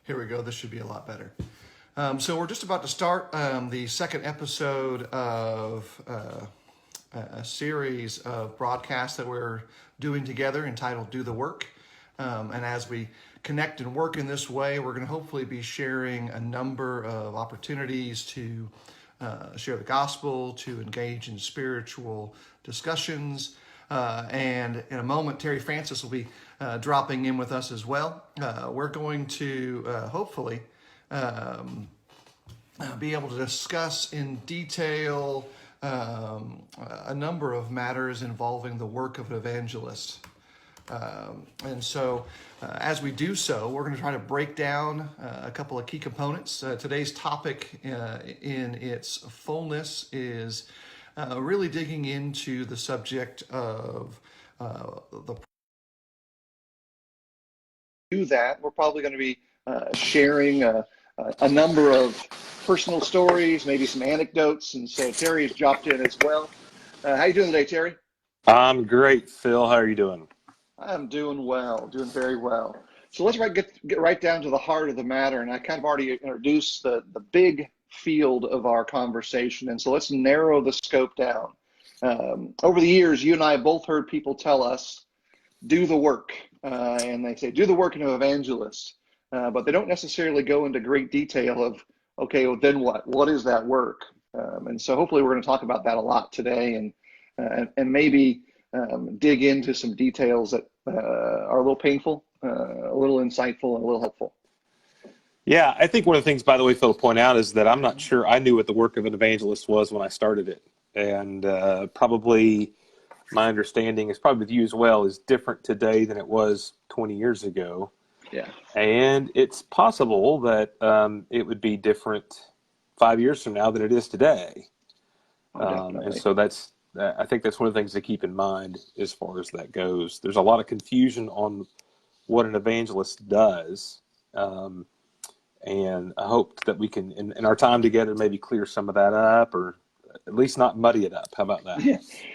Here we go. This should be a lot better. So we're just about to start the second episode of a series of broadcasts that we're doing together entitled Do the Work. And as we connect and work in this way, we're going to hopefully be sharing a number of opportunities to share the gospel, to engage in spiritual discussions. And in a moment, Terry Francis will be dropping in with us as well. We're going to hopefully be able to discuss in detail a number of matters involving the work of an evangelist. And so as we do so, we're going to try to break down a couple of key components. Today's topic in its fullness is really digging into the subject of the do that. We're probably going to be sharing a number of personal stories, maybe some anecdotes, and so Terry has dropped in as well. How you doing today, Terry? I'm great, Phil. How are you doing? I'm doing well, doing very well. So let's get right down to the heart of the matter, and I kind of already introduced the big field of our conversation, and so let's narrow the scope down. Over the years, you and I both heard people tell us, do the work, and they say, do the work of an evangelist, but they don't necessarily go into great detail of, okay, well, then what? What is that work? And so hopefully we're going to talk about that a lot today, and maybe dig into some details that are a little painful, a little insightful, and a little helpful. Yeah, I think one of the things, by the way, Phil, to point out is that I'm not sure I knew what the work of an evangelist was when I started it. And probably my understanding is probably with you as well is different today than it was 20 years ago. Yeah. And it's possible that it would be different 5 years from now than it is today. And so I think that's one of the things to keep in mind as far as that goes. There's a lot of confusion on what an evangelist does. And I hope that we can, in our time together, maybe clear some of that up, or at least not muddy it up. How about that?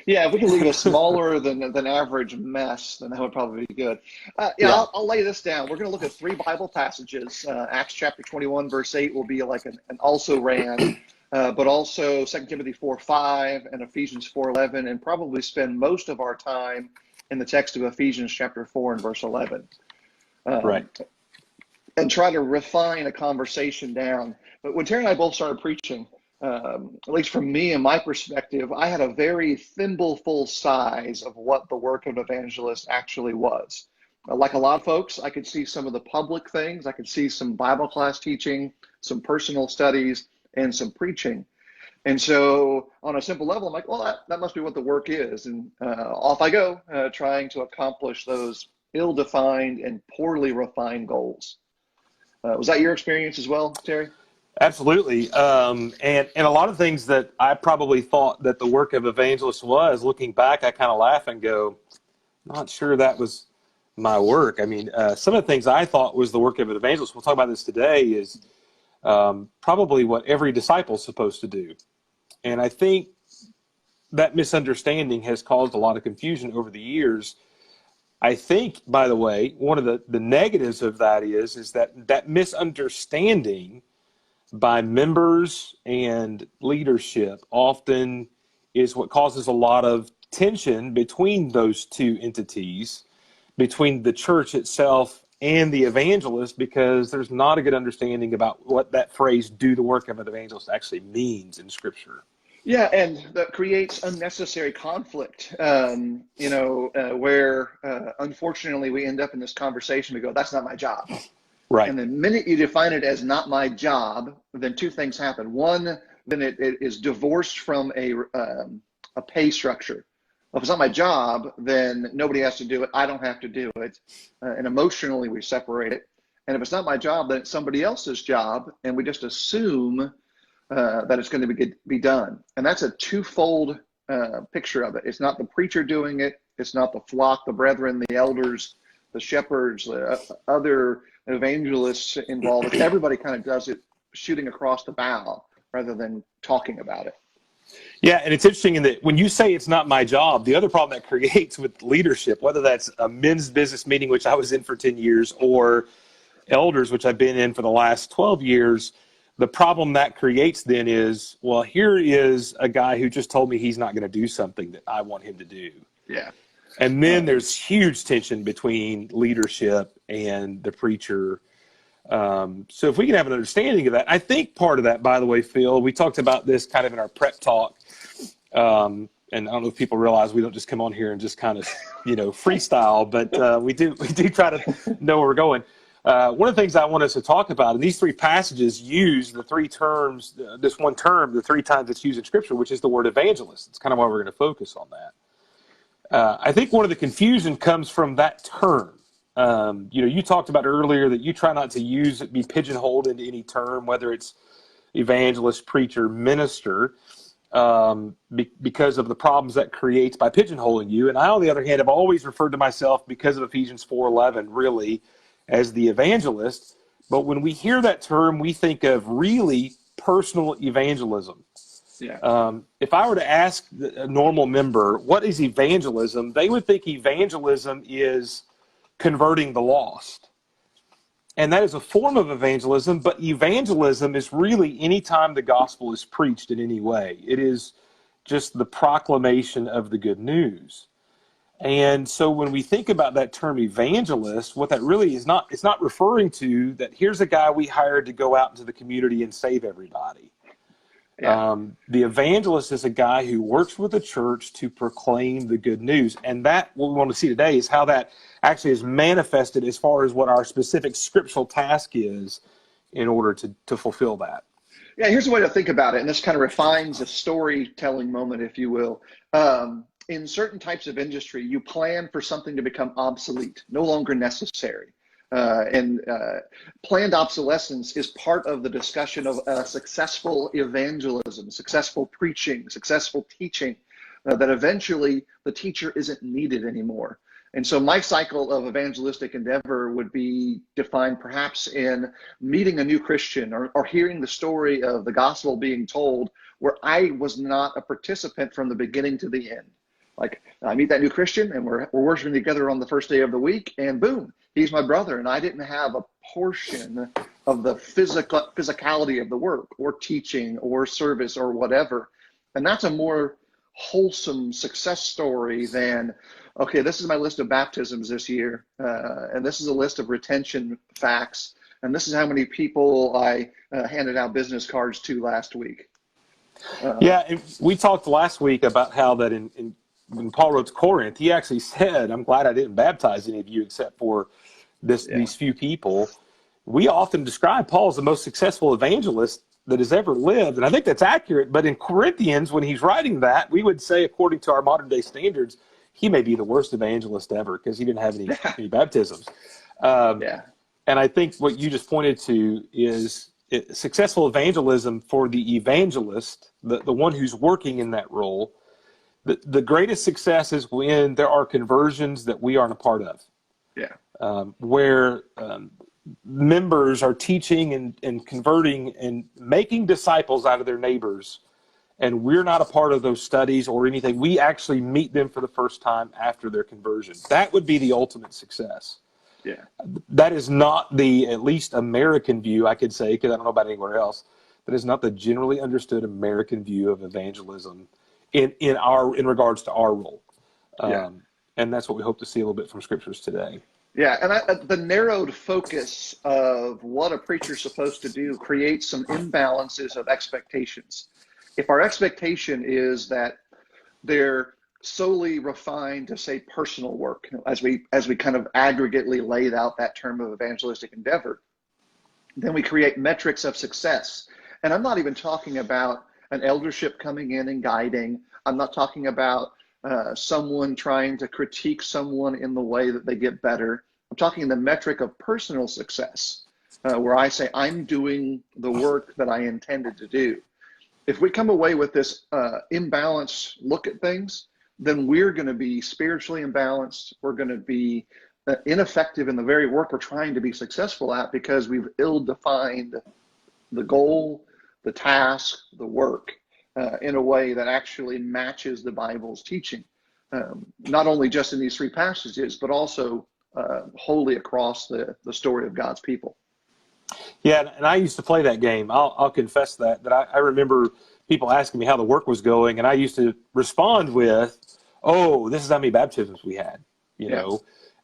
Yeah, if we can leave a smaller than average mess, then that would probably be good. I'll lay this down. We're going to look at three Bible passages. Acts chapter 21, verse 8 will be like an also ran, but also 2 Timothy 4:5 and Ephesians 4:11, and probably spend most of our time in the text of Ephesians chapter 4 and verse 11. Right. And try to refine a conversation down. But when Terry and I both started preaching, at least from me and my perspective, I had a very thimbleful size of what the work of an evangelist actually was. Like a lot of folks, I could see some of the public things. I could see some Bible class teaching, some personal studies, and some preaching. And so on a simple level, I'm like, well, that must be what the work is. And off I go, trying to accomplish those ill-defined and poorly refined goals. Was that your experience as well, Terry? Absolutely. And a lot of things that I probably thought that the work of evangelist was, looking back, I kind of laugh and go, not sure that was my work. I mean, some of the things I thought was the work of an evangelist, we'll talk about this today, is probably what every disciple is supposed to do. And I think that misunderstanding has caused a lot of confusion over the years. I think, by the way, one of the negatives of that is that misunderstanding by members and leadership often is what causes a lot of tension between those two entities, between the church itself and the evangelist, because there's not a good understanding about what that phrase, do the work of an evangelist, actually means in Scripture. Yeah, and that creates unnecessary conflict, where unfortunately we end up in this conversation. We go, that's not my job. Right. And the minute you define it as not my job, then two things happen. One, then it is divorced from a pay structure. Well, if it's not my job, then nobody has to do it. I don't have to do it. And emotionally we separate it. And if it's not my job, then it's somebody else's job. And we just assume that it's going to be done. And that's a twofold picture of it. It's not the preacher doing it. It's not the flock, the brethren, the elders, the shepherds, the other evangelists involved. Everybody kind of does it shooting across the bow rather than talking about it. Yeah, and it's interesting in that when you say it's not my job, the other problem that creates with leadership, whether that's a men's business meeting, which I was in for 10 years, or elders, which I've been in for the last 12 years, the problem that creates then is, well, here is a guy who just told me he's not going to do something that I want him to do. Yeah. And then there's huge tension between leadership and the preacher. So if we can have an understanding of that, I think part of that, by the way, Phil, we talked about this kind of in our prep talk. And I don't know if people realize we don't just come on here and just kind of, freestyle, but we do try to know where we're going. One of the things I want us to talk about, and these three passages use the three terms, this one term, the three times it's used in Scripture, which is the word evangelist. It's kind of why we're going to focus on that. I think one of the confusion comes from that term. You talked about earlier that you try not to be pigeonholed into any term, whether it's evangelist, preacher, minister, because of the problems that creates by pigeonholing you. And I, on the other hand, have always referred to myself, because of Ephesians 4:11, really, as the evangelist. But when we hear that term, we think of really personal evangelism. Yeah. If I were to ask a normal member, what is evangelism? They would think evangelism is converting the lost. And that is a form of evangelism, but evangelism is really any time the gospel is preached in any way. It is just the proclamation of the good news. And so when we think about that term evangelist, what that really is not, it's not referring to that here's a guy we hired to go out into the community and save everybody. Yeah. The evangelist is a guy who works with the church to proclaim the good news. And that, what we want to see today, is how that actually is manifested as far as what our specific scriptural task is in order to fulfill that. Yeah, here's a way to think about it, and this kind of refines a storytelling moment, if you will. In certain types of industry, you plan for something to become obsolete, no longer necessary. And planned obsolescence is part of the discussion of successful evangelism, successful preaching, successful teaching, that eventually the teacher isn't needed anymore. And so my cycle of evangelistic endeavor would be defined perhaps in meeting a new Christian, or hearing the story of the gospel being told where I was not a participant from the beginning to the end. Like, I meet that new Christian and we're worshiping together on the first day of the week, and boom, he's my brother, and I didn't have a portion of the physicality of the work or teaching or service or whatever. And that's a more wholesome success story than, okay, this is my list of baptisms this year, and this is a list of retention facts, and this is how many people I handed out business cards to last week. Yeah, and we talked last week about how that when Paul wrote to Corinth, he actually said, I'm glad I didn't baptize any of you except for these few people. We often describe Paul as the most successful evangelist that has ever lived, and I think that's accurate. But in Corinthians, when he's writing that, we would say, according to our modern day standards, he may be the worst evangelist ever because he didn't have any baptisms. And I think what you just pointed to is successful evangelism for the evangelist, the one who's working in that role. The greatest success is when there are conversions that we aren't a part of. Yeah. Where members are teaching and converting and making disciples out of their neighbors, and we're not a part of those studies or anything. We actually meet them for the first time after their conversion. That would be the ultimate success. Yeah. That is not the, at least American view, I could say, because I don't know about anywhere else, that is not the generally understood American view of evangelism in regards to our role. And that's what we hope to see a little bit from scriptures today. Yeah, and the narrowed focus of what a preacher's supposed to do creates some imbalances of expectations. If our expectation is that they're solely refined to, say, personal work, as we kind of aggregately laid out that term of evangelistic endeavor, then we create metrics of success. And I'm not even talking about an eldership coming in and guiding. I'm not talking about someone trying to critique someone in the way that they get better. I'm talking the metric of personal success, where I say I'm doing the work that I intended to do. If we come away with this imbalanced look at things, then we're going to be spiritually imbalanced. We're going to be ineffective in the very work we're trying to be successful at, because we've ill-defined the goal, the task, the work in a way that actually matches the Bible's teaching. Not only just in these three passages, but also wholly across the story of God's people. Yeah, and I used to play that game. I'll confess that I remember people asking me how the work was going, and I used to respond with, "Oh, this is how many baptisms we had,"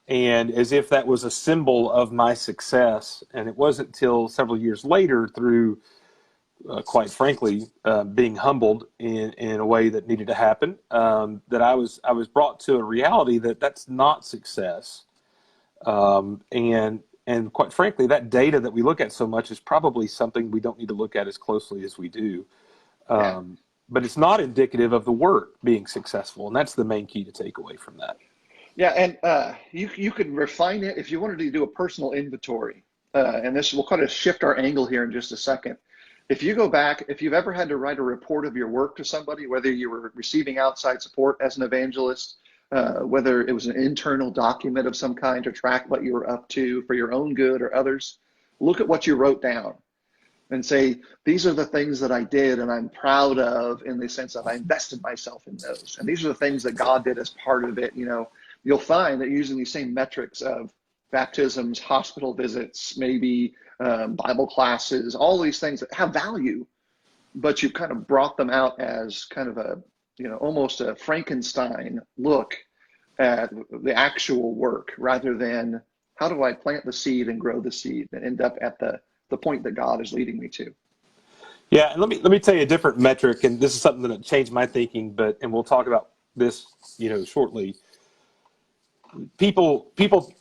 and as if that was a symbol of my success. And it wasn't until several years later, through quite frankly, being humbled in a way that needed to happen, that I was brought to a reality that that's not success. And quite frankly, that data that we look at so much is probably something we don't need to look at as closely as we do. But it's not indicative of the work being successful, and that's the main key to take away from that. Yeah, and you could refine it if you wanted to do a personal inventory. And this will kind of shift our angle here in just a second. If you go back, if you've ever had to write a report of your work to somebody, whether you were receiving outside support as an evangelist, whether it was an internal document of some kind to track what you were up to for your own good or others, look at what you wrote down and say, these are the things that I did and I'm proud of, in the sense of I invested myself in those. And these are the things that God did as part of it. You'll find that using these same metrics of baptisms, hospital visits, maybe Bible classes, all these things that have value, but you've kind of brought them out as kind of a, almost a Frankenstein look at the actual work, rather than how do I plant the seed and grow the seed and end up at the point that God is leading me to. Yeah, and let me tell you a different metric, and this is something that changed my thinking, and we'll talk about this, shortly. People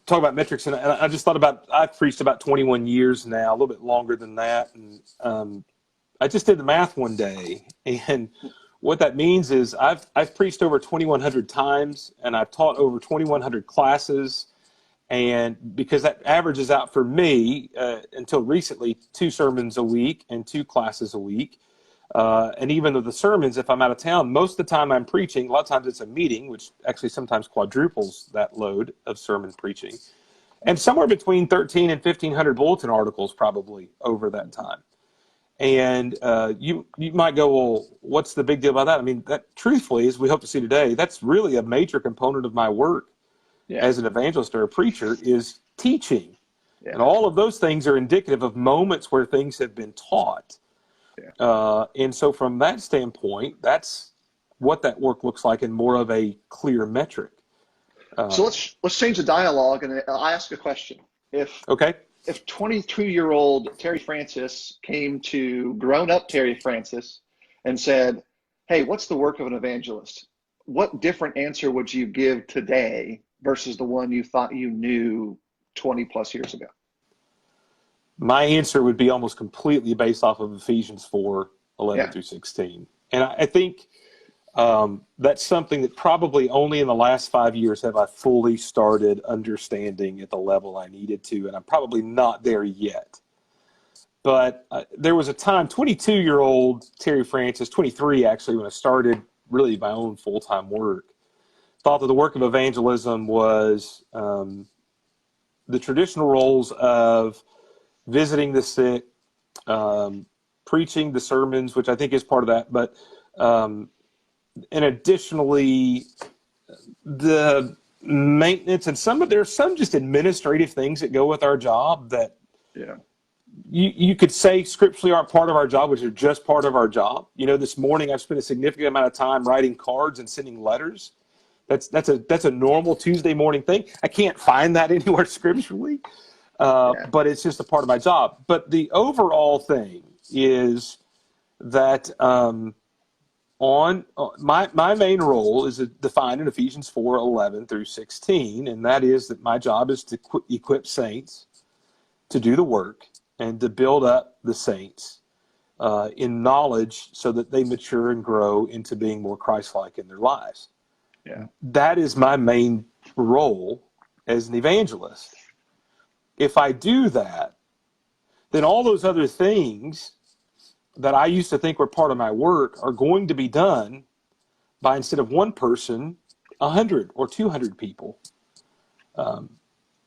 talk about metrics, and I just thought about, I've preached about 21 years now, a little bit longer than that, and I just did the math one day, and what that means is I've preached over 2,100 times, and I've taught over 2,100 classes, and because that averages out for me, until recently, 2 sermons a week and 2 classes a week. And even with the sermons, if I'm out of town, most of the time I'm preaching, a lot of times it's a meeting, which actually sometimes quadruples that load of sermon preaching. And somewhere between 13 and 1,500 bulletin articles probably over that time. And you might go, well, what's the big deal about that? I mean, that truthfully, as we hope to see today, that's really a major component of my work as an evangelist or a preacher, is teaching. Yeah. And all of those things are indicative of moments where things have been taught. Yeah. And so from that standpoint, that's what that work looks like in more of a clear metric. So let's change the dialogue, and I'll ask a question. If 22-year-old Terry Francis came to grown-up Terry Francis and said, hey, what's the work of an evangelist? What different answer would you give today versus the one you thought you knew 20 plus years ago? My answer would be almost completely based off of Ephesians 4:11 through 16. And I think that's something that probably only in the last 5 years have I fully started understanding at the level I needed to, and I'm probably not there yet. But there was a time, 22-year-old Terry Francis, 23 actually, when I started really my own full-time work, thought that the work of evangelism was the traditional roles of visiting the sick, preaching the sermons, which I think is part of that, but and additionally, the maintenance and there's some just administrative things that go with our job that you could say scripturally aren't part of our job, which are just part of our job. This morning I've spent a significant amount of time writing cards and sending letters. That's a normal Tuesday morning thing. I can't find that anywhere scripturally. But it's just a part of my job. But the overall thing is that my main role is defined in Ephesians 4:11 through 16, and that is that my job is to equip saints to do the work and to build up the saints in knowledge so that they mature and grow into being more Christ-like in their lives. Yeah. That is my main role as an evangelist. If I do that, then all those other things that I used to think were part of my work are going to be done by, instead of one person, 100 or 200 people.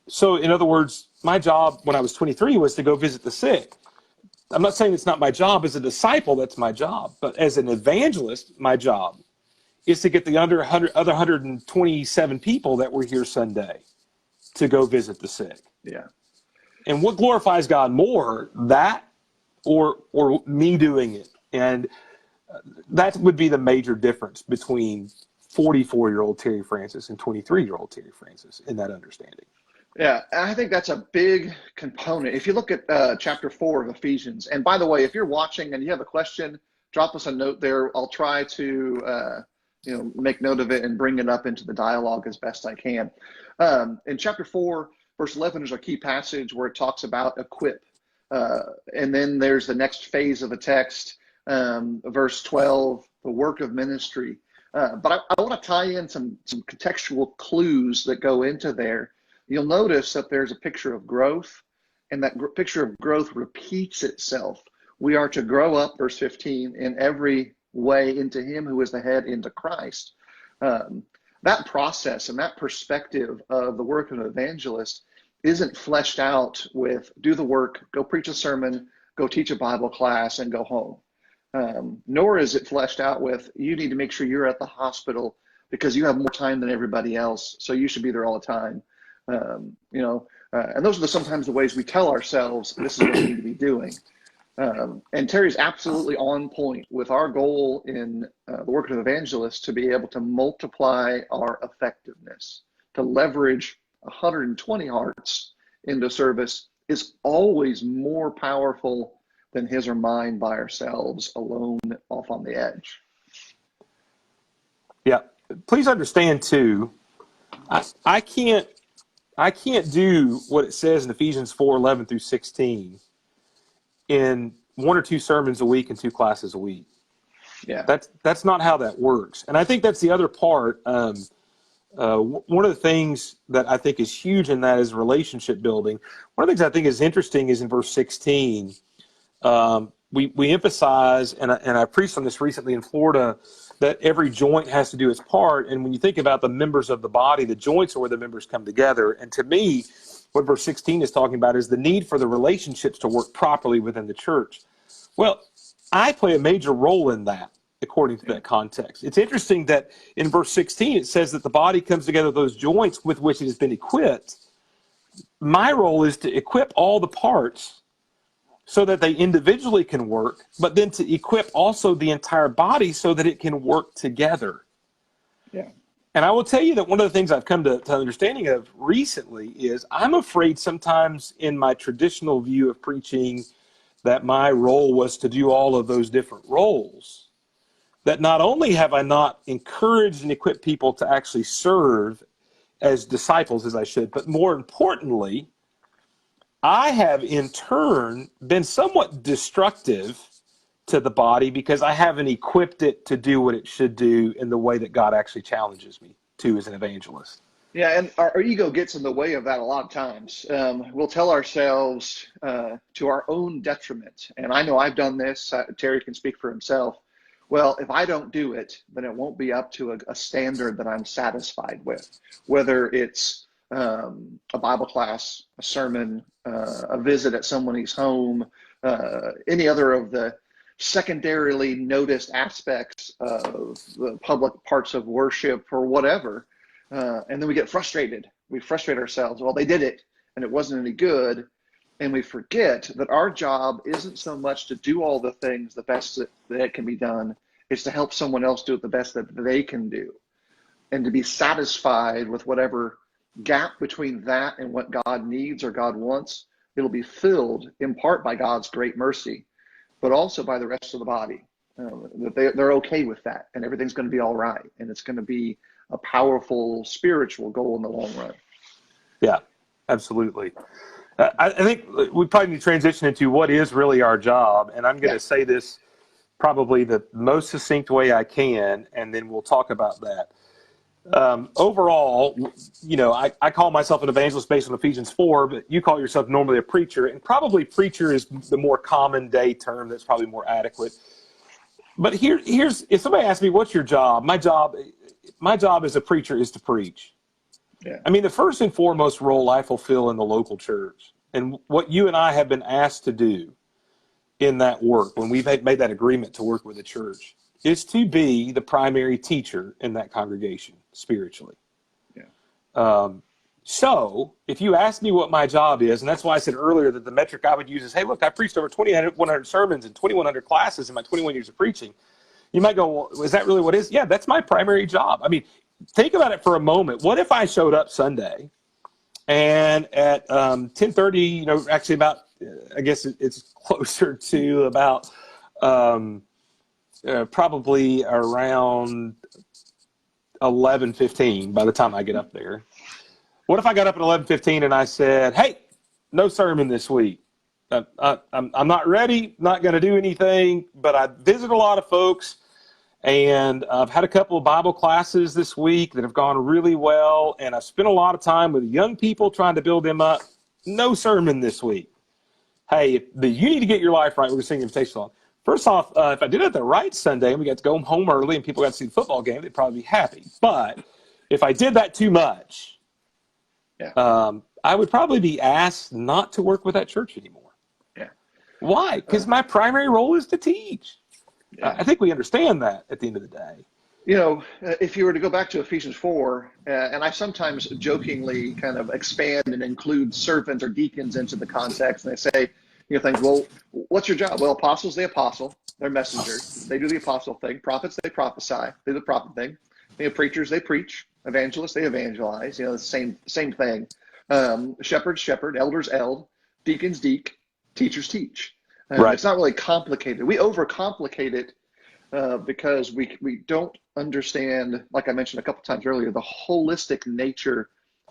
So in other words, my job when I was 23 was to go visit the sick. I'm not saying it's not my job as a disciple, that's my job. But as an evangelist, my job is to get the other 127 people that were here Sunday to go visit the sick. Yeah. And what glorifies God more, that or me doing it? And that would be the major difference between 44-year-old Terry Francis and 23-year-old Terry Francis in that understanding. Yeah, I think that's a big component. If you look at chapter 4 of Ephesians, and by the way, if you're watching and you have a question, drop us a note there. I'll try to make note of it and bring it up into the dialogue as best I can. In chapter 4, verse 11 is our key passage where it talks about equip. And then there's the next phase of the text, verse 12, the work of ministry. But I want to tie in some contextual clues that go into there. You'll notice that there's a picture of growth, and that picture of growth repeats itself. We are to grow up, verse 15, in every way into him who is the head, into Christ. That process and that perspective of the work of an evangelist isn't fleshed out with do the work, go preach a sermon, go teach a Bible class, and go home. Nor is it fleshed out with you need to make sure you're at the hospital because you have more time than everybody else, so you should be there all the time. And those are sometimes the ways we tell ourselves this is what we need to be doing. And Terry's absolutely on point with our goal in the work of an evangelist to be able to multiply our effectiveness, to leverage 120 hearts into service is always more powerful than his or mine by ourselves alone off on the edge. Yeah. Please understand too, I can't do what it says in Ephesians 4:11 through 16 in 1 or 2 sermons a week and 2 classes a week. Yeah. That's not how that works. And I think that's the other part. One of the things that I think is huge in that is relationship building. One of the things I think is interesting is in verse 16, we emphasize, and I preached on this recently in Florida, that every joint has to do its part. And when you think about the members of the body, the joints are where the members come together. And to me, what verse 16 is talking about is the need for the relationships to work properly within the church. Well, I play a major role in that, according to that context. It's interesting that in verse 16, it says that the body comes together with those joints with which it has been equipped. My role is to equip all the parts so that they individually can work, but then to equip also the entire body so that it can work together. Yeah. And I will tell you that one of the things I've come to understanding of recently is I'm afraid sometimes in my traditional view of preaching that my role was to do all of those different roles, that not only have I not encouraged and equipped people to actually serve as disciples as I should, but more importantly, I have in turn been somewhat destructive to the body because I haven't equipped it to do what it should do in the way that God actually challenges me to as an evangelist. Yeah, and our ego gets in the way of that a lot of times. We'll tell ourselves to our own detriment, and I know I've done this. Terry can speak for himself. Well, if I don't do it, then it won't be up to a standard that I'm satisfied with, whether it's a Bible class, a sermon, a visit at somebody's home, any other of the secondarily noticed aspects of the public parts of worship or whatever. And then we get frustrated. We frustrate ourselves. Well, they did it and it wasn't any good. And we forget that our job isn't so much to do all the things the best that can be done. It's to help someone else do it the best that they can do. And to be satisfied with whatever gap between that and what God needs or God wants, it'll be filled in part by God's great mercy, but also by the rest of the body. That they're okay with that and everything's going to be all right. And it's going to be a powerful spiritual goal in the long run. Yeah, absolutely. I think we probably need to transition into what is really our job. And I'm going to say this probably the most succinct way I can, and then we'll talk about that. Overall, I call myself an evangelist based on Ephesians 4, but you call yourself normally a preacher, and probably preacher is the more common day term that's probably more adequate. But here's if somebody asks me, what's your job? My job as a preacher is to preach. Yeah. I mean, the first and foremost role I fulfill in the local church, and what you and I have been asked to do in that work, when we've made that agreement to work with the church, is to be the primary teacher in that congregation spiritually. Yeah. So if you ask me what my job is, and that's why I said earlier that the metric I would use is, hey, look, I preached over 2,100 sermons and 2,100 classes in my 21 years of preaching. You might go, well, is that really what it is? Yeah, that's my primary job. I mean, think about it for a moment. What if I showed up Sunday and at 10:30, actually about, I guess it's closer to about probably around 11:15 by the time I get up there. What if I got up at 11:15 and I said, hey, no sermon this week. I'm not ready, not going to do anything, but I visit a lot of folks, and I've had a couple of Bible classes this week that have gone really well, and I've spent a lot of time with young people trying to build them up. No sermon this week. Hey, you need to get your life right. We're going to sing an invitation song. First off, if I did it the right Sunday and we got to go home early and people got to see the football game, they'd probably be happy. But if I did that too much, I would probably be asked not to work with that church anymore. Yeah. Why? Because my primary role is to teach. Yeah. I think we understand that at the end of the day. If you were to go back to Ephesians 4, and I sometimes jokingly kind of expand and include servants or deacons into the context, and they say, things, well, what's your job? Well, apostles, they apostle. They're messengers. They do the apostle thing. Prophets, they prophesy. They do the prophet thing. Preachers, they preach. Evangelists, they evangelize. The same thing. Shepherds, shepherd. Elders, eld. Deacons, deek. Teachers, teach. Right. It's not really complicated. We overcomplicate it because we don't understand, like I mentioned a couple times earlier, the holistic nature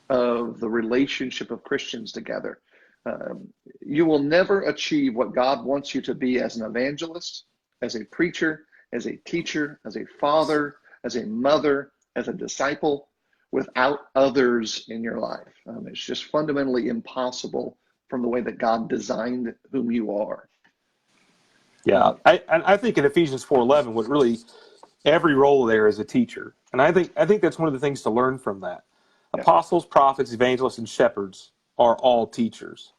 of the relationship of Christians together. You will never achieve what God wants you to be as an evangelist, as a preacher, as a teacher, as a father, as a mother, as a disciple, without others in your life. It's just fundamentally impossible from the way that God designed whom you are. Yeah, I think in Ephesians 4:11, what really every role there is a teacher, and I think that's one of the things to learn from that. Yeah. Apostles, prophets, evangelists, and shepherds are all teachers.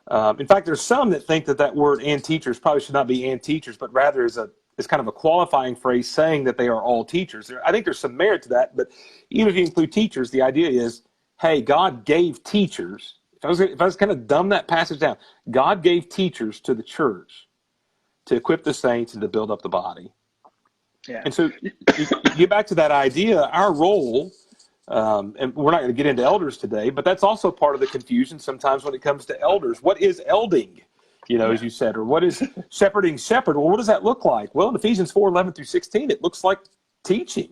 In fact, there's some that think that word "and teachers" probably should not be "and teachers," but rather is kind of a qualifying phrase saying that they are all teachers. I think there's some merit to that, but even if you include teachers, the idea is, hey, God gave teachers. If I was kind of dumb that passage down, God gave teachers to the church to equip the saints and to build up the body. Yeah. And so you get back to that idea, our role, and we're not going to get into elders today, but that's also part of the confusion sometimes when it comes to elders. What is elding, as you said, or what is shepherding shepherd? Well, what does that look like? Well, in Ephesians 4:11 through 16, it looks like teaching.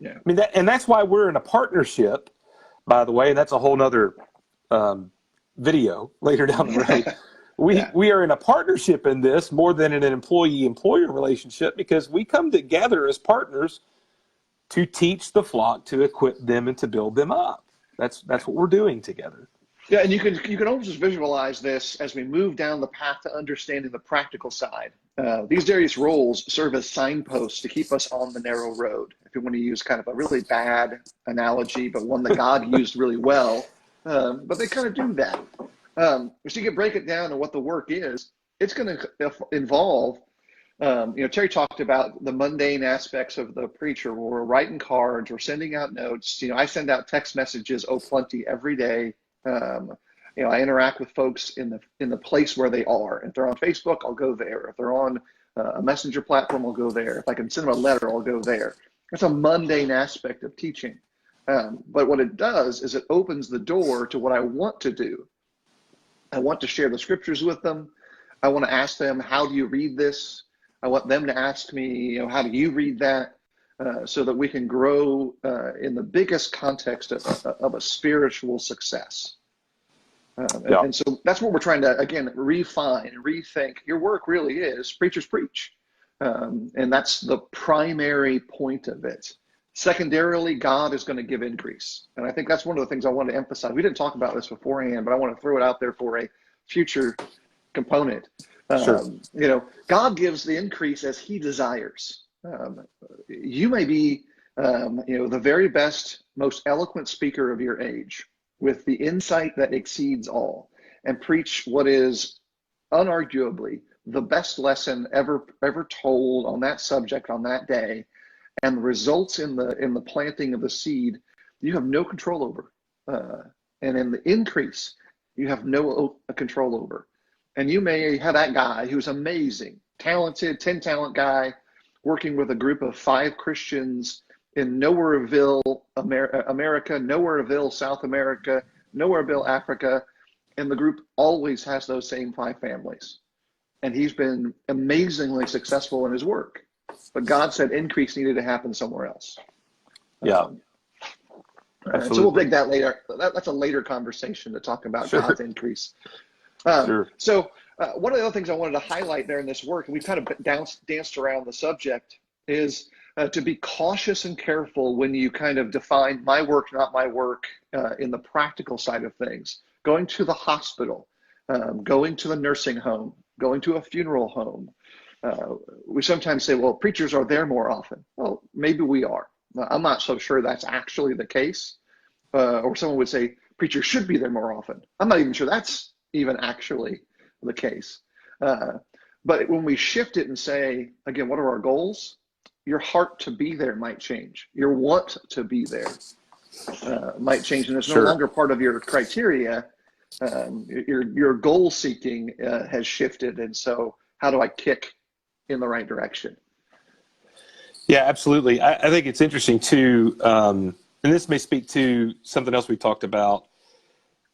Yeah. I mean, and that's why we're in a partnership, by the way, and that's a whole nother video later down the road. We are in a partnership in this more than in an employee-employer relationship because we come together as partners to teach the flock, to equip them, and to build them up. That's what we're doing together. Yeah, and you can almost just visualize this as we move down the path to understanding the practical side. These various roles serve as signposts to keep us on the narrow road. If you want to use kind of a really bad analogy, but one that God used really well, but they kind of do that. So you can break it down to what the work is. It's going to involve, Terry talked about the mundane aspects of the preacher where we're writing cards, we're sending out notes. I send out text messages, plenty every day. I interact with folks in the place where they are. If they're on Facebook, I'll go there. If they're on a messenger platform, I'll go there. If I can send them a letter, I'll go there. It's a mundane aspect of teaching. But what it does is it opens the door to what I want to do. I want to share the scriptures with them. I want to ask them, how do you read this? I want them to ask me, how do you read that? So that we can grow in the biggest context of a spiritual success. And so that's what we're trying to, again, refine and rethink. Your work really is preachers preach. And that's the primary point of it. Secondarily, God is going to give increase. And I think that's one of the things I want to emphasize. We didn't talk about this beforehand, but I want to throw it out there for a future component. Sure. God gives the increase as he desires. You may be, the very best, most eloquent speaker of your age with the insight that exceeds all and preach what is unarguably the best lesson ever told on that subject on that day. And the results in the planting of the seed, you have no control over. And in the increase, you have no control over. And you may have that guy who's amazing, talented, 10 talent guy, working with a group of 5 Christians in Nowhereville, America, Nowhereville, South America, Nowhereville, Africa. And the group always has those same 5 families. And he's been amazingly successful in his work. But God said increase needed to happen somewhere else. Yeah. And so we'll dig that later. That's a later conversation to talk about God's increase. So one of the other things I wanted to highlight there in this work, and we've kind of danced around the subject, is to be cautious and careful when you kind of define my work, not my work, in the practical side of things. Going to the hospital, going to the nursing home, going to a funeral home. We sometimes say, well, preachers are there more often. Well, maybe we are. I'm not so sure that's actually the case. Or someone would say, preachers should be there more often. I'm not even sure that's even actually the case. But when we shift it and say, again, what are our goals? Your heart to be there might change. Your want to be there might change. And it's no longer part of your criteria. Your goal seeking has shifted. And so how do I kick in the right direction? Yeah, absolutely. I think it's interesting too, and this may speak to something else we talked about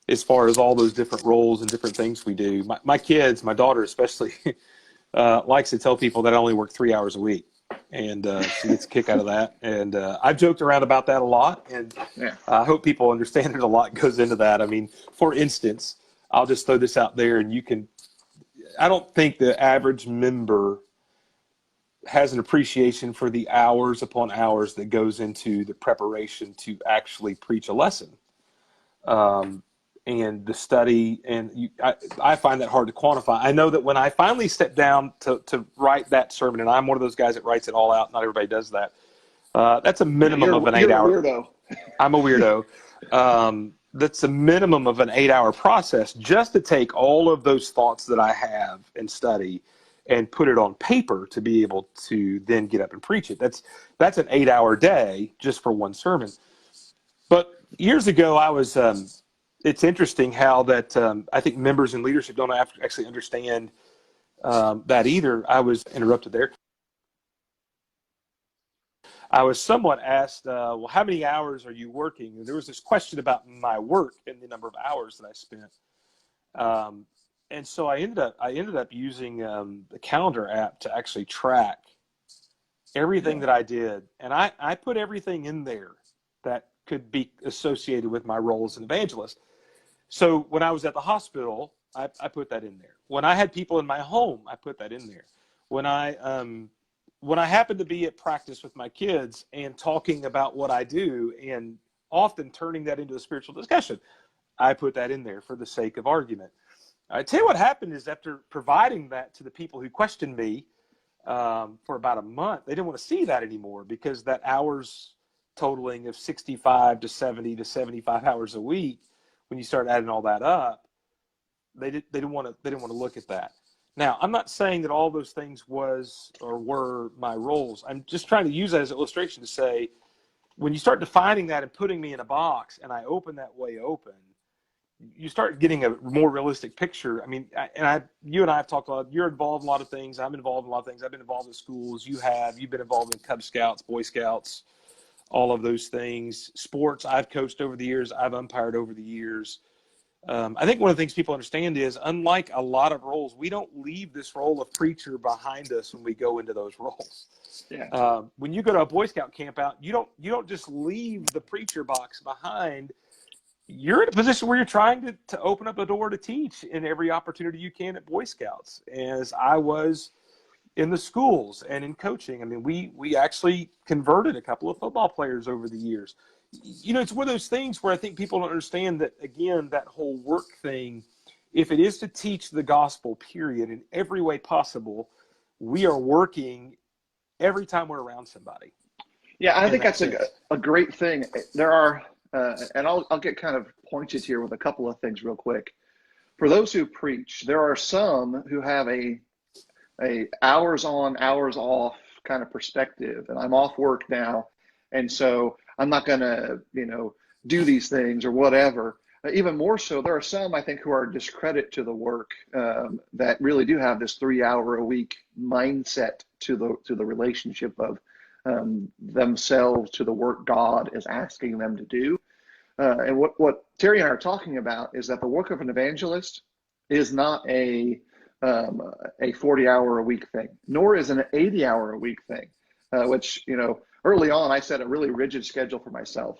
as far as all those different roles and different things we do. My kids, my daughter especially, likes to tell people that I only work 3 hours a week, and she gets a kick out of that. And I've joked around about that a lot, and I hope people understand that a lot goes into that. I mean, for instance, I'll just throw this out there, and I don't think the average member has an appreciation for the hours upon hours that goes into the preparation to actually preach a lesson. And the study, and I find that hard to quantify. I know that when I finally stepped down to write that sermon, and I'm one of those guys that writes it all out, not everybody does that. That's a minimum of an 8 hour. You're a weirdo. I'm a weirdo. That's a minimum of an 8 hour process just to take all of those thoughts that I have and study and put it on paper to be able to then get up and preach it. That's an 8 hour day just for one sermon. But years ago, I was, it's interesting how that I think members in leadership don't actually understand that either. I was interrupted there. I was somewhat asked, well, how many hours are you working? And there was this question about my work and the number of hours that I spent. And so I ended up using the calendar app to actually track everything that I did. And I put everything in there that could be associated with my role as an evangelist. So when I was at the hospital, I put that in there. When I had people in my home, I put that in there. When I happened to be at practice with my kids and talking about what I do and often turning that into a spiritual discussion, I put that in there for the sake of argument. I tell you what happened is after providing that to the people who questioned me for about a month, they didn't want to see that anymore because that hours totaling of 65 to 70 to 75 hours a week, when you start adding all that up, they didn't want to look at that. Now, I'm not saying that all those things was or were my roles. I'm just trying to use that as an illustration to say, when you start defining that and putting me in a box and I open that way open, you start getting a more realistic picture. I mean, you and I have talked a lot. You're involved in a lot of things. I'm involved in a lot of things. I've been involved in schools. You've been involved in Cub Scouts, Boy Scouts, all of those things. Sports, I've coached over the years. I've umpired over the years. I think one of the things people understand is, unlike a lot of roles, we don't leave this role of preacher behind us when we go into those roles. Yeah. When you go to a Boy Scout camp out, you don't just leave the preacher box behind. You're in a position where you're trying to open up a door to teach in every opportunity you can at Boy Scouts, as I was in the schools and in coaching. I mean, we actually converted a couple of football players over the years. You know, it's one of those things where I think people don't understand that, again, that whole work thing, if it is to teach the gospel, period, in every way possible, we are working every time we're around somebody. Yeah, I think that's a great thing. There are, and I'll get kind of pointed here with a couple of things real quick. For those who preach, there are some who have a hours on, hours off kind of perspective, and I'm off work now, and so I'm not going to, do these things or whatever. even more so, there are some, I think, who are a discredit to the work, that really do have this 3-hour-a-week mindset to the relationship of themselves to the work God is asking them to do. And what Terry and I are talking about is that the work of an evangelist is not a 40-hour-a-week thing, nor is an 80-hour-a-week thing, which, early on, I set a really rigid schedule for myself,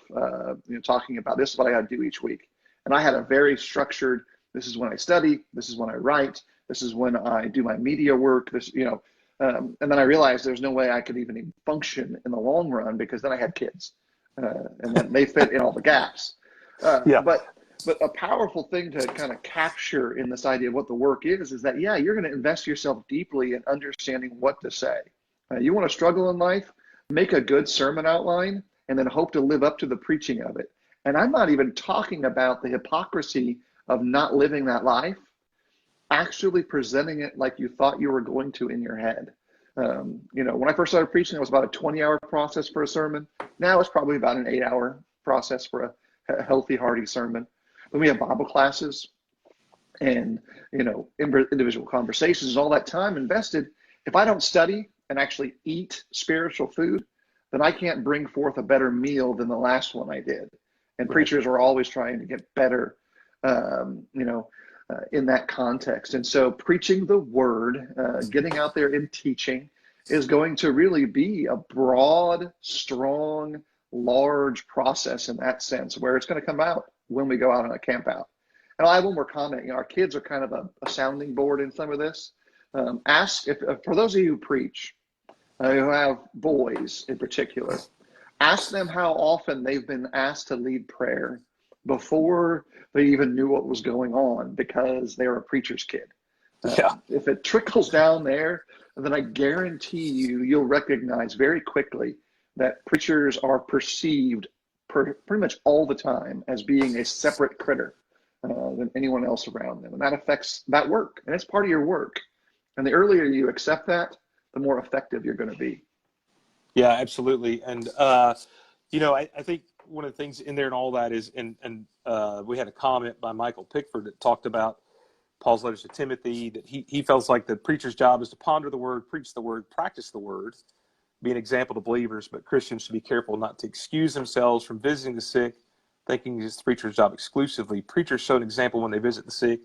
talking about this is what I got to do each week. And I had a very structured, this is when I study, this is when I write, this is when I do my media work, and then I realized there's no way I could even function in the long run, because then I had kids, and then they fit in all the gaps. But a powerful thing to kind of capture in this idea of what the work is that, you're going to invest yourself deeply in understanding what to say. You want to struggle in life? Make a good sermon outline and then hope to live up to the preaching of it. And I'm not even talking about the hypocrisy of not living that life, actually presenting it like you thought you were going to in your head. When I first started preaching, it was about a 20-hour process for a sermon. Now it's probably about an 8-hour process for a healthy, hearty sermon. When we have Bible classes and, individual conversations and all that time invested, if I don't study and actually eat spiritual food, then I can't bring forth a better meal than the last one I did. And preachers are always trying to get better, in that context. And so preaching the word, getting out there and teaching is going to really be a broad, strong, large process in that sense, where it's going to come out when we go out on a camp out. And I have one more comment. Our kids are kind of a sounding board in some of this. Ask, for those of you who preach, who have boys in particular, ask them how often they've been asked to lead prayer before they even knew what was going on, because they were a preacher's kid. If it trickles down there, then I guarantee you'll recognize very quickly that preachers are perceived pretty much all the time as being a separate critter than anyone else around them. And that affects that work, and it's part of your work. And the earlier you accept that, the more effective you're going to be. Yeah, absolutely. And, I think one of the things in there and all that is, and we had a comment by Michael Pickford that talked about Paul's letters to Timothy, that he feels like the preacher's job is to ponder the word, preach the word, practice the word, be an example to believers, but Christians should be careful not to excuse themselves from visiting the sick, thinking it's the preacher's job exclusively. Preachers show an example when they visit the sick,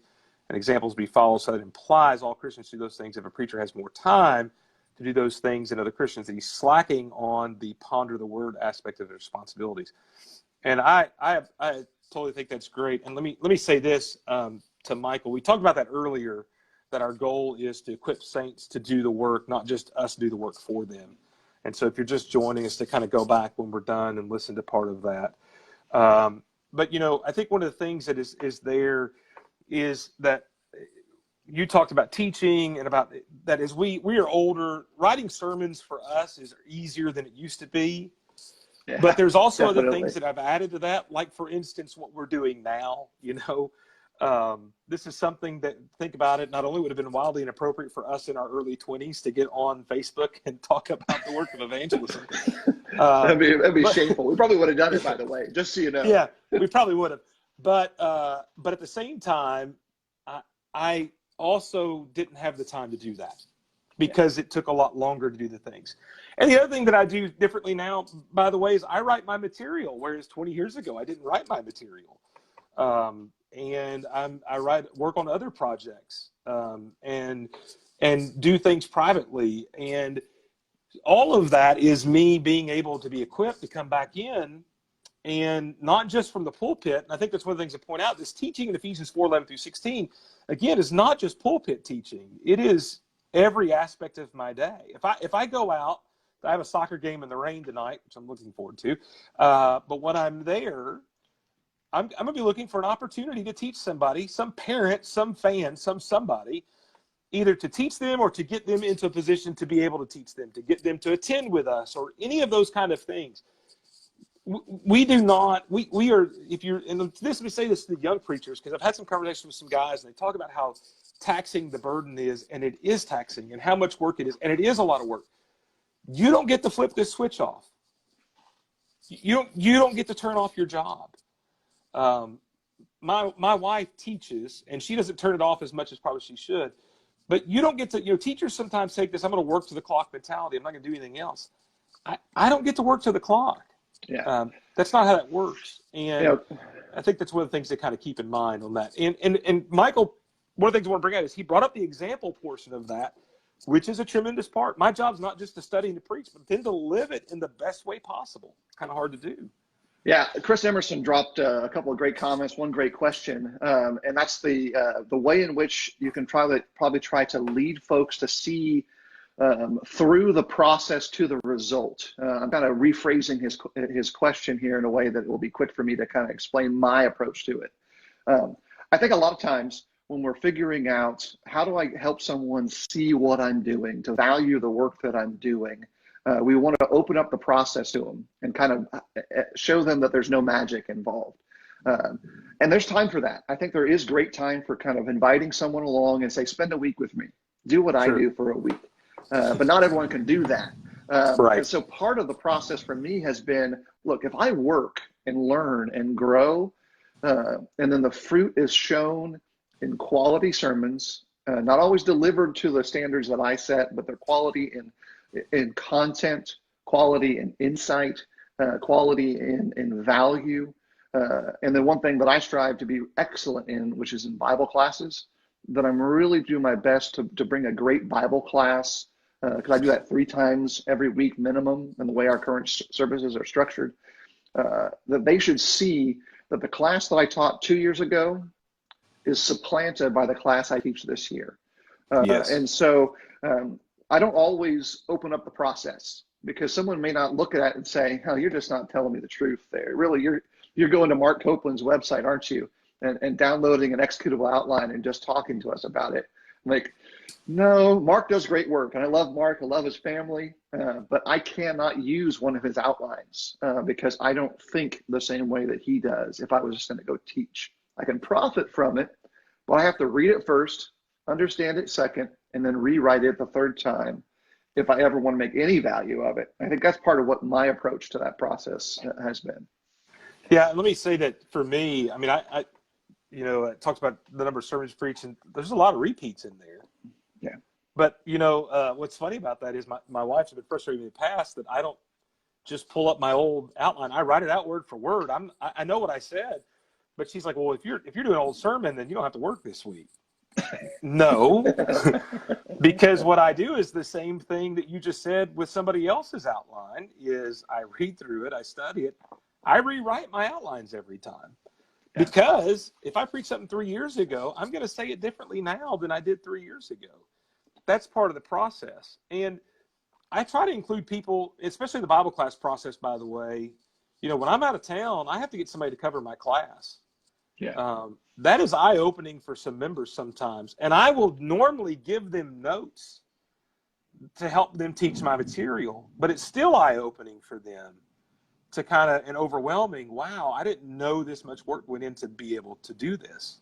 and examples be followed, so that implies all Christians do those things. If a preacher has more time to do those things than other Christians, that he's slacking on the ponder the word aspect of their responsibilities. And I totally think that's great. And let me say this to Michael. We talked about that earlier, that our goal is to equip saints to do the work, not just us do the work for them. And so if you're just joining us, to kind of go back when we're done and listen to part of that. But, I think one of the things that is there is that you talked about teaching, and about that as we are older, writing sermons for us is easier than it used to be. Yeah, but there's also other things that I've added to that, like, for instance, what we're doing now. This is something that, think about it, not only would have been wildly inappropriate for us in our early 20s to get on Facebook and talk about the work of evangelism. That'd be shameful. We probably would have done it, by the way, just so you know. Yeah, we probably would have. But at the same time, I also didn't have the time to do that, because it took a lot longer to do the things. And the other thing that I do differently now, by the way, is I write my material, whereas 20 years ago I didn't write my material. And I work on other projects, and do things privately. And all of that is me being able to be equipped to come back in, and not just from the pulpit. And I think that's one of the things to point out. This teaching in Ephesians 4:11-16, again, is not just pulpit teaching. It is every aspect of my day. If I go out, I have a soccer game in the rain tonight, which I'm looking forward to. But when I'm there, I'm going to be looking for an opportunity to teach somebody, some parent, some fan, somebody, either to teach them or to get them into a position to be able to teach them, to get them to attend with us, or any of those kind of things. We do not, we are, if you're, and this, let me say this to the young preachers, because I've had some conversations with some guys, and they talk about how taxing the burden is, and it is taxing, and how much work it is, and it is a lot of work. You don't get to flip this switch off. You don't get to turn off your job. my wife teaches, and she doesn't turn it off as much as probably she should. But you don't get to, teachers sometimes take this, I'm going to work to the clock mentality. I'm not going to do anything else. I don't get to work to the clock. Yeah. That's not how that works. And I think that's one of the things to kind of keep in mind on that. And Michael, one of the things I want to bring out is he brought up the example portion of that, which is a tremendous part. My job's not just to study and to preach, but then to live it in the best way possible. It's kind of hard to do. Yeah, Chris Emerson dropped a couple of great comments, one great question, and that's the way in which you can probably try to lead folks to see through the process to the result. I'm kind of rephrasing his question here in a way that will be quick for me to kind of explain my approach to it. I think a lot of times when we're figuring out how do I help someone see what I'm doing, to value the work that I'm doing, we want to open up the process to them and kind of show them that there's no magic involved. And there's time for that. I think there is great time for kind of inviting someone along and say, spend a week with me, do what I do for a week. But not everyone can do that. Right. And so part of the process for me has been, look, if I work and learn and grow, and then the fruit is shown in quality sermons, not always delivered to the standards that I set, but their quality in content, quality in insight, quality in value. And then one thing that I strive to be excellent in, which is in Bible classes, that I'm really doing my best to bring a great Bible class, because I do that 3 times every week minimum, and the way our current services are structured, that they should see that the class that I taught 2 years ago is supplanted by the class I teach this year. Yes. And so I don't always open up the process, because someone may not look at it and say, oh, you're just not telling me the truth there. Really, you're going to Mark Copeland's website, aren't you? And downloading an executable outline and just talking to us about it. Like, no, Mark does great work. And I love Mark. I love his family. But I cannot use one of his outlines because I don't think the same way that he does if I was just going to go teach. I can profit from it, but I have to read it first, understand it second, and then rewrite it the third time if I ever want to make any value of it. I think that's part of what my approach to that process has been. Yeah, let me say that for me, I mean, I it talks about the number of sermons preached, and there's a lot of repeats in there. Yeah. But, what's funny about that is my wife's been frustrated in the past that I don't just pull up my old outline. I write it out word for word. I know what I said, but she's like, well, if you're doing an old sermon, then you don't have to work this week. No, because what I do is the same thing that you just said with somebody else's outline is I read through it, I study it, I rewrite my outlines every time. Because if I preach something 3 years ago, I'm going to say it differently now than I did 3 years ago. That's part of the process. And I try to include people, especially the Bible class process, by the way. When I'm out of town, I have to get somebody to cover my class. Yeah. That is eye-opening for some members sometimes. And I will normally give them notes to help them teach my material, but it's still eye-opening for them to kind of an overwhelming, wow, I didn't know this much work went in to be able to do this.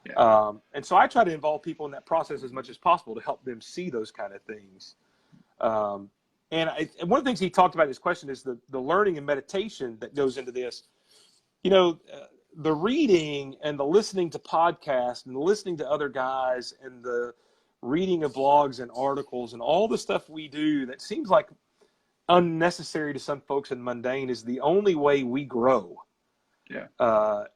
Yeah. And so I try to involve people in that process as much as possible to help them see those kind of things. And one of the things he talked about in his question is the learning and meditation that goes into this. The reading and the listening to podcasts and the listening to other guys and the reading of blogs and articles and all the stuff we do that seems like unnecessary to some folks and mundane is the only way we grow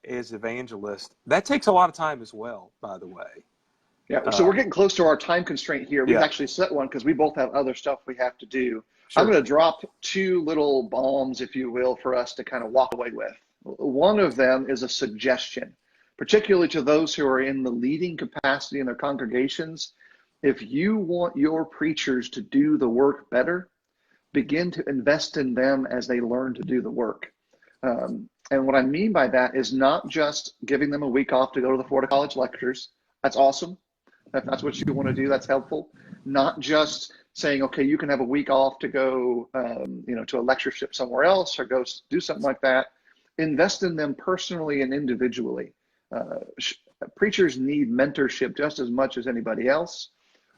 as evangelists. That takes a lot of time as well, by the way. Yeah, so we're getting close to our time constraint here. We've actually set one because we both have other stuff we have to do. Sure. I'm going to drop 2 little bombs, if you will, for us to kind of walk away with. One of them is a suggestion, particularly to those who are in the leading capacity in their congregations. If you want your preachers to do the work better, begin to invest in them as they learn to do the work. And what I mean by that is not just giving them a week off to go to the Florida College lectures. That's awesome. If that's what you want to do, that's helpful. Not just saying, okay, you can have a week off to go, to a lectureship somewhere else or go do something like that. Invest in them personally and individually. Preachers need mentorship just as much as anybody else.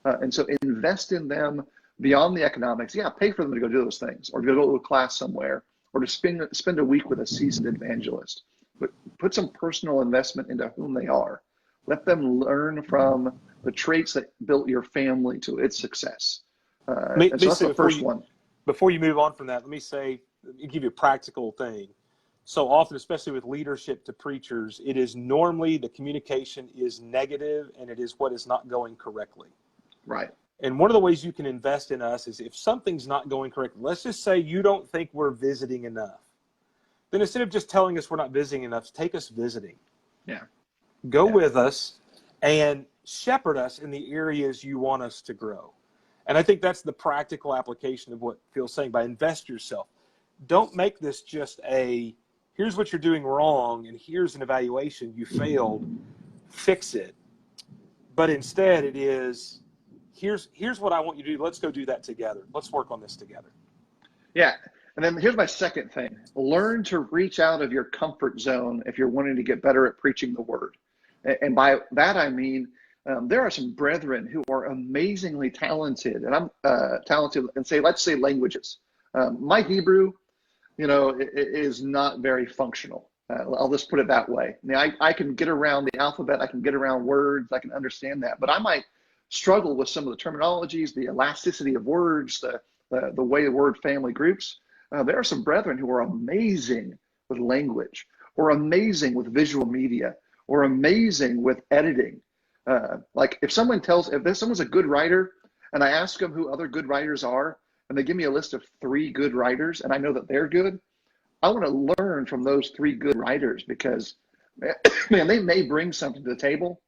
And so invest in them beyond the economics. Yeah, pay for them to go do those things or to go to a class somewhere or to spend a week with a seasoned evangelist. but put some personal investment into whom they are. Let them learn from the traits that built your family to its success. And so that's the first one. Before you move on from that, let me give you a practical thing. So often, especially with leadership to preachers, it is normally the communication is negative and it is what is not going correctly. Right. And one of the ways you can invest in us is if something's not going correctly, let's just say you don't think we're visiting enough. Then instead of just telling us we're not visiting enough, take us visiting. Yeah. Go with us and shepherd us in the areas you want us to grow. And I think that's the practical application of what Phil's saying by invest yourself. Don't make this just here's what you're doing wrong and here's an evaluation, you failed, fix it. But instead it is, here's what I want you to do. Let's go do that together. Let's work on this together. Yeah. And then here's my second thing. Learn to reach out of your comfort zone if you're wanting to get better at preaching the word. And by that, I mean, there are some brethren who are amazingly talented, and I'm talented in let's say languages. My Hebrew, is not very functional. I'll just put it that way. I mean, I can get around the alphabet, I can get around words, I can understand that, but I might struggle with some of the terminologies, the elasticity of words, the way the word family groups. There are some brethren who are amazing with language, or amazing with visual media, or amazing with editing. Like if someone's a good writer, and I ask them who other good writers are, and they give me a list of 3 good writers, and I know that they're good, I want to learn from those 3 good writers because, man, they may bring something to the table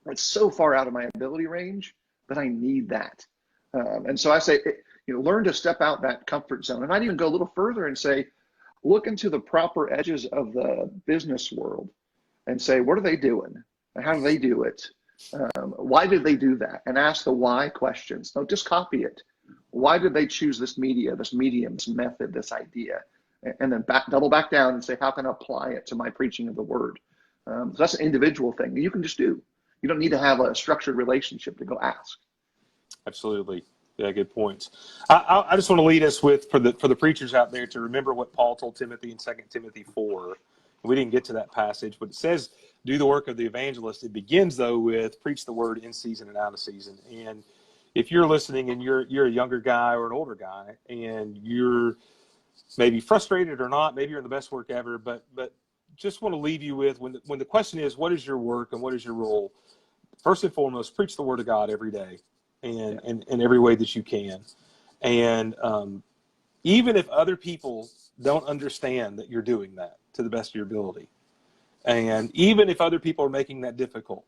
that's so far out of my ability range that I need that. And so I say, learn to step out that comfort zone. And I'd even go a little further and say, look into the proper edges of the business world and say, what are they doing? How do they do it? Why did they do that? And ask the why questions. Don't just copy it. Why did they choose this media, this medium, this method, this idea? And then double back down and say, how can I apply it to my preaching of the word? So that's an individual thing that you can just do. You don't need to have a structured relationship to go ask. Absolutely. Yeah, good points. I just want to lead us with, for the preachers out there, to remember what Paul told Timothy in 2 Timothy 4. We didn't get to that passage, but it says, do the work of the evangelist. It begins, though, with preach the word in season and out of season. And if you're listening and you're a younger guy or an older guy and you're maybe frustrated or not, maybe you're in the best work ever, but just want to leave you with, when the question is, what is your work and what is your role? First and foremost, preach the word of God every day and in every way that you can. And even if other people don't understand that you're doing that to the best of your ability, and even if other people are making that difficult,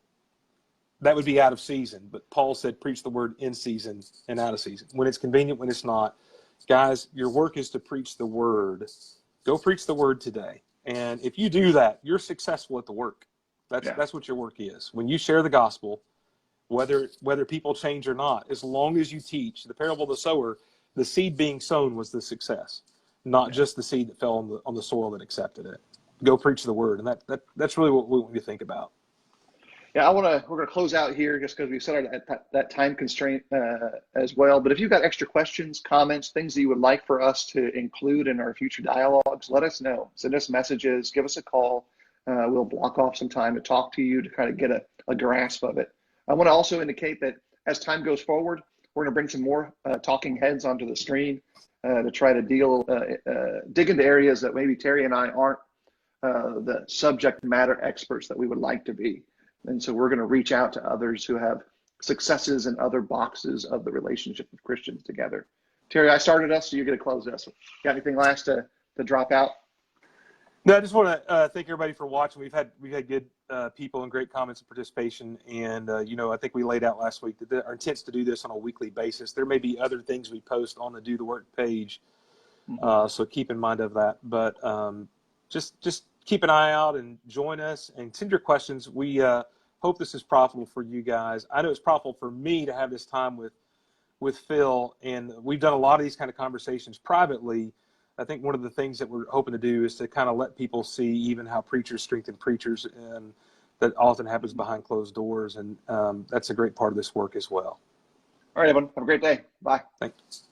that would be out of season. But Paul said, preach the word in season and out of season. When it's convenient, when it's not. Guys, your work is to preach the word. Go preach the word today. And if you do that, you're successful at the work. That's what your work is. When you share the gospel, whether people change or not, as long as you teach the parable of the sower, the seed being sown was the success, not just the seed that fell on the soil that accepted it. Go preach the word, and that's really what we want you to think about. Yeah, we're gonna close out here just because we set that time constraint as well. But if you've got extra questions, comments, things that you would like for us to include in our future dialogues, let us know. Send us messages, give us a call. We'll block off some time to talk to you to kind of get a grasp of it. I want to also indicate that as time goes forward, we're going to bring some more talking heads onto the screen to try to dig into areas that maybe Terry and I aren't the subject matter experts that we would like to be. And so we're going to reach out to others who have successes in other boxes of the relationship of Christians together. Terry, I started us, so you're going to close us. Got anything last to drop out? No, I just want to thank everybody for watching. We've had good people and great comments and participation. And, I think we laid out last week that our intent is to do this on a weekly basis. There may be other things we post on the Do the Work page. So keep in mind of that. But just keep an eye out and join us and send your questions. We hope this is profitable for you guys. I know it's profitable for me to have this time with Phil, and we've done a lot of these kind of conversations privately. I think one of the things that we're hoping to do is to kind of let people see even how preachers strengthen preachers, and that often happens behind closed doors, and that's a great part of this work as well. All right, everyone. Have a great day. Bye. Thanks.